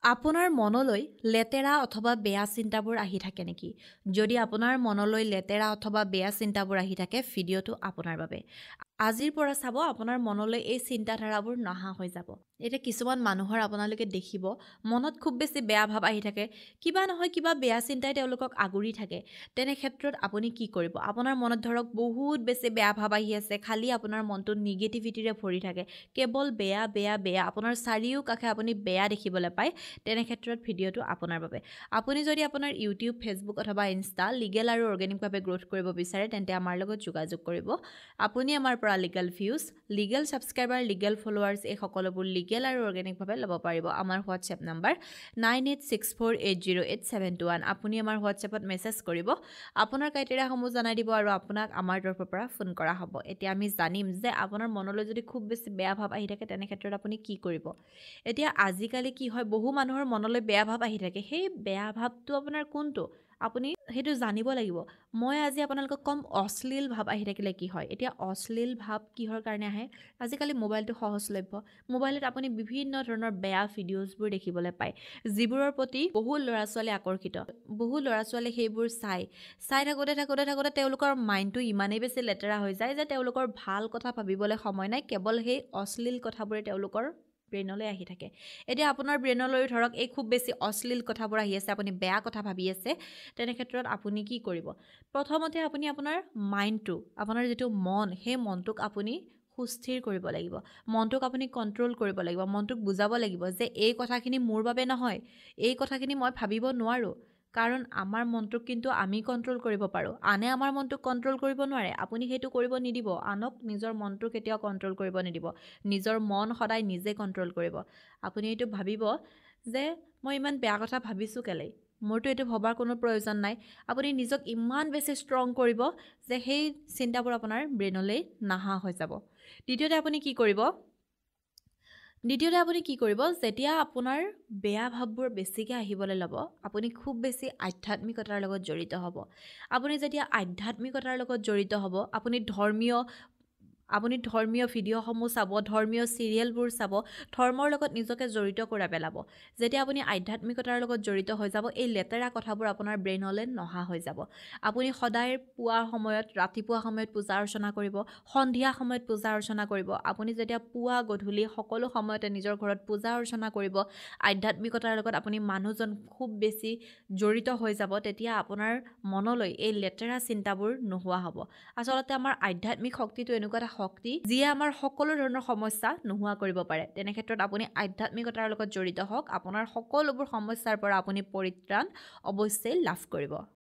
আপোনাৰ মনলৈ লেতেৰা অথবা বেয়া চিন্তাবোৰ আহি থাকে নেকি? যদি আপোনাৰ মনলৈ লেতেৰা অথবা বেয়া চিন্তাবোৰ আহি থাকে, ভিডিঅ'টো আপোনাৰ বাবে। আজিৰ পৰা চাব আপোনাৰ মনলৈ এই চিন্তাধাৰাবোৰ নহা হৈ যাব। এতিয়া কিছুমান মানুহৰ আপোনালোকে দেখিব মনত খুব বেছি বেয়া ভাৱ আহি থাকে। কিবা নহয় কিবা বেয়া চিন্তাই তেওঁলোকক আগুৰি থাকে। তেনে ক্ষেত্ৰত আপুনি কি কৰিব? আপোনাৰ মনত ধৰক বহুত বেছি বেয়া ভাৱ আহি আছে, খালি আপোনাৰ মনটো নিগেটিভিটিৰে ভৰি থাকে। কেৱল বেয়া, বেয়া, বেয়া। আপোনাৰ চাৰিওকাষে আপুনি বেয়া দেখিবলৈ পায়। তেনে ক্ষেত্ৰত ভিডিঅ'টো আপোনাৰ বাবে। আপুনি যদি আপোনাৰ ইউটিউব, ফেচবুক অথবা ইনষ্টা লিগেল আৰু অৰ্গেনিকভাৱে গ্ৰ'থ কৰিব বিচাৰে, তেন্তে আমাৰ লগত যোগাযোগ কৰিব। আপুনি আমাৰ পৰা legal views, legal subscriber, legal followers এই সকলোবোৰ লিগেল আৰু অৰ্গেনিকভাৱে ল'ব পাৰিব। আমাৰ হোৱাটছএপ নাম্বাৰ 9864808721। আপুনি আমাৰ হোৱাটছএপত মেছেজ কৰিব। আপোনাৰ ক্ৰাইটেৰিয়াসমূহ জনাই দিব আৰু আপোনাক আমাৰ তৰফৰ পৰা ফোন কৰা হ'ব। এতিয়া আমি জানিম যে আপোনাৰ মনলৈ যদি খুব বেছি বেয়া ভাৱ আহি থাকে, তেনে ক্ষেত্ৰত আপুনি কি কৰিব। এতিয়া আজিকালি কি হয়, বহু মানুহৰ মনলৈ বেয়া ভাৱ আহি থাকে। সেই বেয়া ভাৱটো আপোনাৰ কোনটো? আপুনি সেইটো জানিব লাগিব। মই আজি আপোনালোকক ক'ম অশ্লীল ভাৱ আহি থাকিলে কি হয়। এতিয়া অশ্লীল ভাৱ কিহৰ কাৰণে আহে? আজিকালি মোবাইলটো সহজলভ্য। মোবাইলত আপুনি বিভিন্ন ধৰণৰ বেয়া ভিডিঅ'জবোৰ দেখিবলৈ পায়, যিবোৰৰ প্ৰতি বহু ল'ৰা-ছোৱালী আকৰ্ষিত। বহু ল'ৰা-ছোৱালীয়ে সেইবোৰ চাই থাকোঁতে তেওঁলোকৰ মাইণ্ডটো ইমানেই বেছি লেতেৰা হৈ যায় যে তেওঁলোকৰ ভাল কথা ভাবিবলৈ সময় নাই। কেৱল সেই অশ্লীল কথাবোৰে তেওঁলোকৰ ব্ৰেইনলৈ আহি থাকে। এতিয়া আপোনাৰ ব্ৰেইনলৈ ধৰক এই খুব বেছি অশ্লীল কথাবোৰ আহি আছে, আপুনি বেয়া কথা ভাবি আছে। তেনে ক্ষেত্ৰত আপুনি কি কৰিব? প্ৰথমতে আপুনি আপোনাৰ মাইণ্ডটো, আপোনাৰ যিটো মন, সেই মনটোক আপুনি সুস্থিৰ কৰিব লাগিব। মনটোক আপুনি কণ্ট্ৰল কৰিব লাগিব। মনটোক বুজাব লাগিব যে এই কথাখিনি মোৰ বাবে নহয়। এই কথাখিনি মই ভাবিব নোৱাৰোঁ। কাৰণ আমাৰ মনটোক কিন্তু আমি কণ্ট্ৰল কৰিব পাৰোঁ। আনে আমাৰ মনটোক কণ্ট্ৰল কৰিব নোৱাৰে। আপুনি সেইটো কৰিব নিদিব। আনক নিজৰ মনটো কেতিয়াও কণ্ট্ৰল কৰিব নিদিব। নিজৰ মন সদায় নিজে কণ্ট্ৰল কৰিব। আপুনি এইটো ভাবিব যে মই ইমান বেয়া কথা ভাবিছোঁ কেলেই? মোৰতো এইটো ভবাৰ কোনো প্ৰয়োজন নাই। আপুনি নিজক ইমান বেছি ষ্ট্ৰং কৰিব যে সেই চিন্তাবোৰ আপোনাৰ ব্ৰেইনলৈ নাহা হৈ যাব। দ্বিতীয়তে আপুনি কি কৰিব? যেতিয়া আপোনাৰ বেয়া ভাৱবোৰ বেছিকৈ আহিবলৈ ল'ব, আপুনি খুব বেছি আধ্যাত্মিকতাৰ লগত জড়িত হ'ব। আপুনি যেতিয়া আধ্যাত্মিকতাৰ লগত জড়িত হ'ব, আপুনি ধৰ্মীয় ভিডিঅ'সমূহ চাব, ধৰ্মীয় চিৰিয়েলবোৰ চাব, ধৰ্মৰ লগত নিজকে জড়িত কৰি পেলাব। যেতিয়া আপুনি আধ্যাত্মিকতাৰ লগত জড়িত হৈ যাব, এই লেতেৰা কথাবোৰ আপোনাৰ ব্ৰেইনলৈ নহা হৈ যাব। আপুনি সদায় পুৱাৰ সময়ত, ৰাতিপুৱা সময়ত পূজা অৰ্চনা কৰিব, সন্ধিয়া সময়ত পূজা অৰ্চনা কৰিব। আপুনি যেতিয়া পুৱা গধূলি সকলো সময়তে নিজৰ ঘৰত পূজা অৰ্চনা কৰিব, আধ্যাত্মিকতাৰ লগত আপুনি মানুহজন খুব বেছি জড়িত হৈ যাব, তেতিয়া আপোনাৰ মনলৈ এই লেতেৰা চিন্তাবোৰ নোহোৱা হ'ব। আচলতে আমাৰ আধ্যাত্মিক শক্তিটো এনেকুৱা এটা শক্তি, যিয়ে আমাৰ সকলো ধৰণৰ সমস্যা নোহোৱা কৰিব পাৰে। তেনে ক্ষেত্ৰত আপুনি আধ্যাত্মিকতাৰ লগত জড়িত হওক, আপোনাৰ সকলোবোৰ সমস্যাৰ পৰা আপুনি পৰিত্ৰাণ অৱশ্যেই লাভ কৰিব।